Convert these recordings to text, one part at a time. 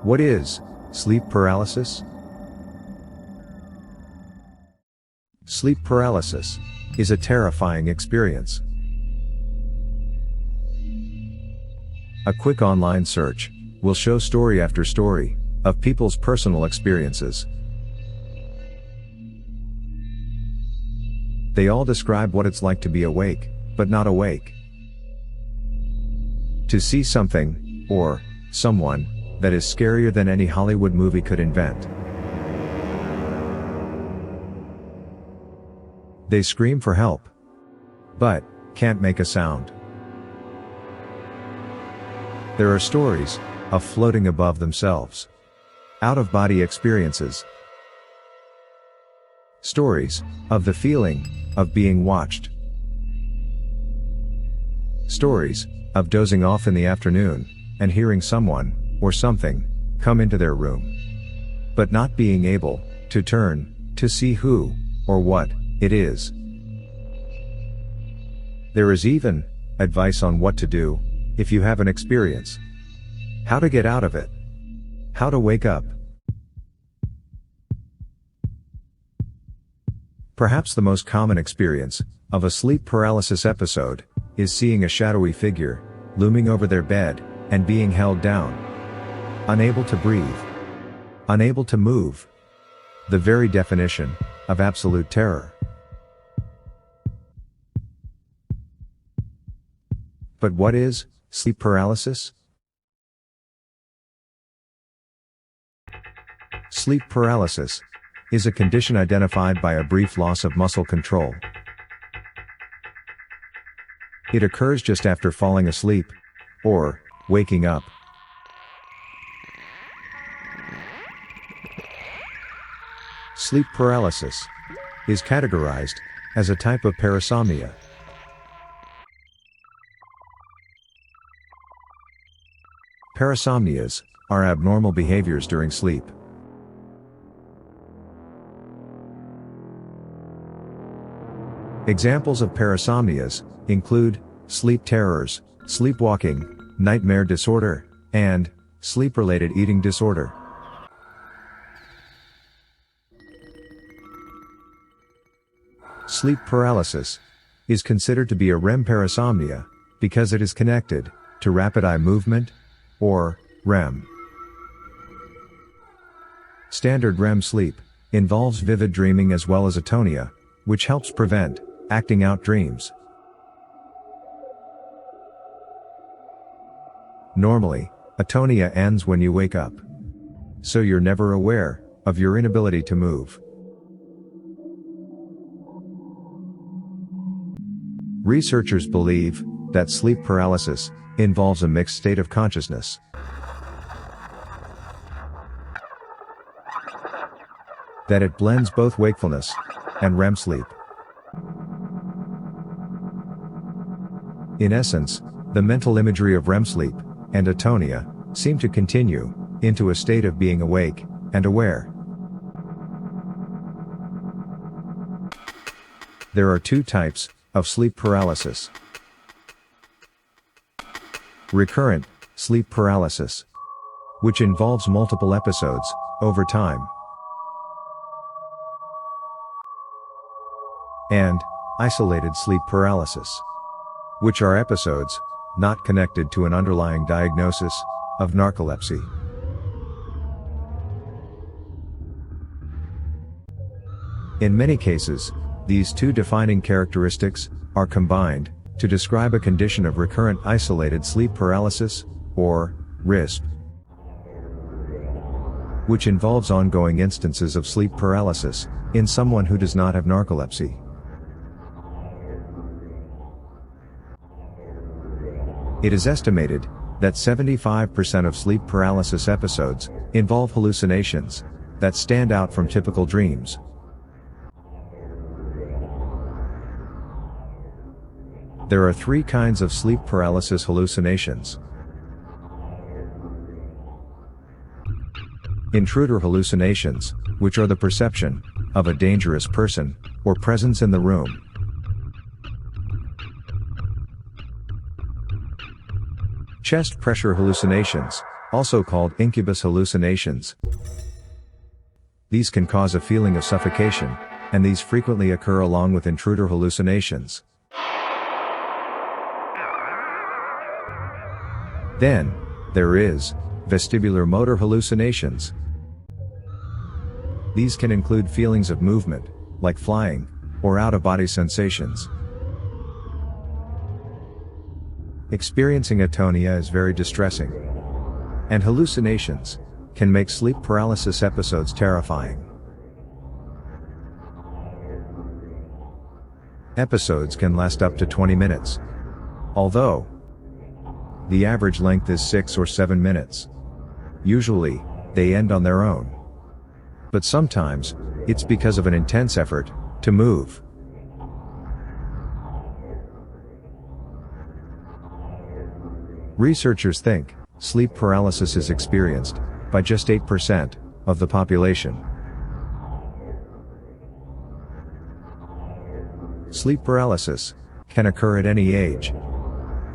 What is sleep paralysis? Sleep paralysis is a terrifying experience. A quick online search will show story after story of people's personal experiences. They all describe what it's like to be awake, but not awake. To see something, or someone, that is scarier than any Hollywood movie could invent. They scream for help, but can't make a sound. There are stories of floating above themselves, out-of-body experiences, stories of the feeling of being watched, stories of dozing off in the afternoon and hearing someone or something come into their room, but not being able to turn to see who or what it is. There is even advice on what to do if you have an experience, how to get out of it, how to wake up. Perhaps the most common experience of a sleep paralysis episode is seeing a shadowy figure looming over their bed and being held down, unable to breathe, unable to move. The very definition of absolute terror. But what is sleep paralysis? Sleep paralysis is a condition identified by a brief loss of muscle control. It occurs just after falling asleep, or waking up. Sleep paralysis is categorized as a type of parasomnia. Parasomnias are abnormal behaviors during sleep. Examples of parasomnias include sleep terrors, sleepwalking, nightmare disorder, and sleep-related eating disorder. Sleep paralysis is considered to be a REM parasomnia because it is connected to rapid eye movement, or REM. Standard REM sleep involves vivid dreaming as well as atonia, which helps prevent acting out dreams. Normally, atonia ends when you wake up, so you're never aware of your inability to move. Researchers believe that sleep paralysis involves a mixed state of consciousness. That it blends both wakefulness and REM sleep. In essence, the mental imagery of REM sleep and atonia seem to continue into a state of being awake and aware. There are two types of sleep paralysis. Recurrent sleep paralysis, which involves multiple episodes over time, and isolated sleep paralysis, which are episodes not connected to an underlying diagnosis of narcolepsy. In many cases, these two defining characteristics are combined to describe a condition of recurrent isolated sleep paralysis, or RISP, which involves ongoing instances of sleep paralysis in someone who does not have narcolepsy. It is estimated that 75% of sleep paralysis episodes involve hallucinations that stand out from typical dreams. There are three kinds of sleep paralysis hallucinations. Intruder hallucinations, which are the perception of a dangerous person or presence in the room. Chest pressure hallucinations, also called incubus hallucinations. These can cause a feeling of suffocation, and these frequently occur along with intruder hallucinations. Then, there is vestibular motor hallucinations. These can include feelings of movement, like flying, or out-of-body sensations. Experiencing atonia is very distressing. And hallucinations can make sleep paralysis episodes terrifying. Episodes can last up to 20 minutes. Although the average length is 6 or 7 minutes. Usually, they end on their own. But sometimes, it's because of an intense effort to move. Researchers think sleep paralysis is experienced by just 8% of the population. Sleep paralysis can occur at any age,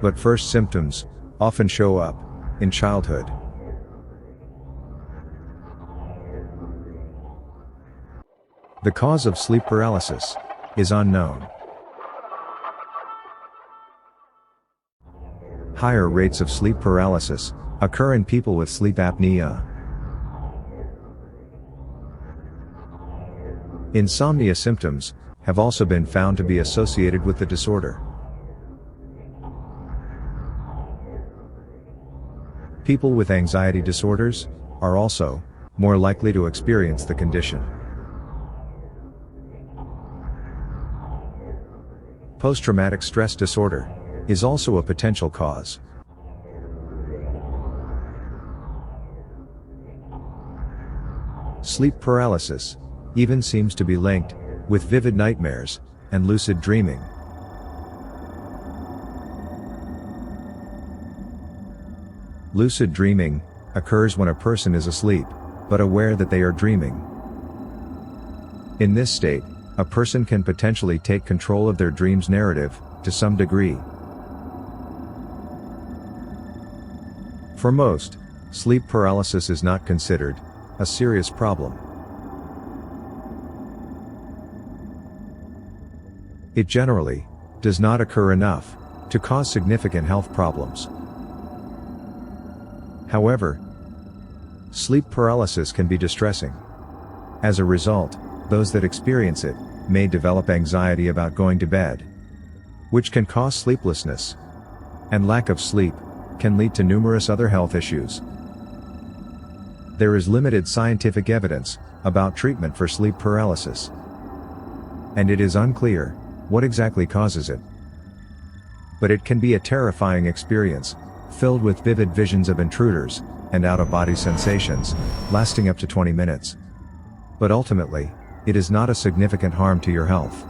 but first symptoms often show up in childhood. The cause of sleep paralysis is unknown. Higher rates of sleep paralysis occur in people with sleep apnea. Insomnia symptoms have also been found to be associated with the disorder. People with anxiety disorders are also more likely to experience the condition. Post-traumatic stress disorder is also a potential cause. Sleep paralysis even seems to be linked with vivid nightmares and lucid dreaming. Lucid dreaming occurs when a person is asleep, but aware that they are dreaming. In this state, a person can potentially take control of their dream's narrative to some degree. For most, sleep paralysis is not considered a serious problem. It generally does not occur enough to cause significant health problems. However, sleep paralysis can be distressing. As a result, those that experience it may develop anxiety about going to bed, which can cause sleeplessness, and lack of sleep can lead to numerous other health issues. There is limited scientific evidence about treatment for sleep paralysis, and it is unclear what exactly causes it. But it can be a terrifying experience, filled with vivid visions of intruders and out-of-body sensations, lasting up to 20 minutes. But ultimately, it is not a significant harm to your health.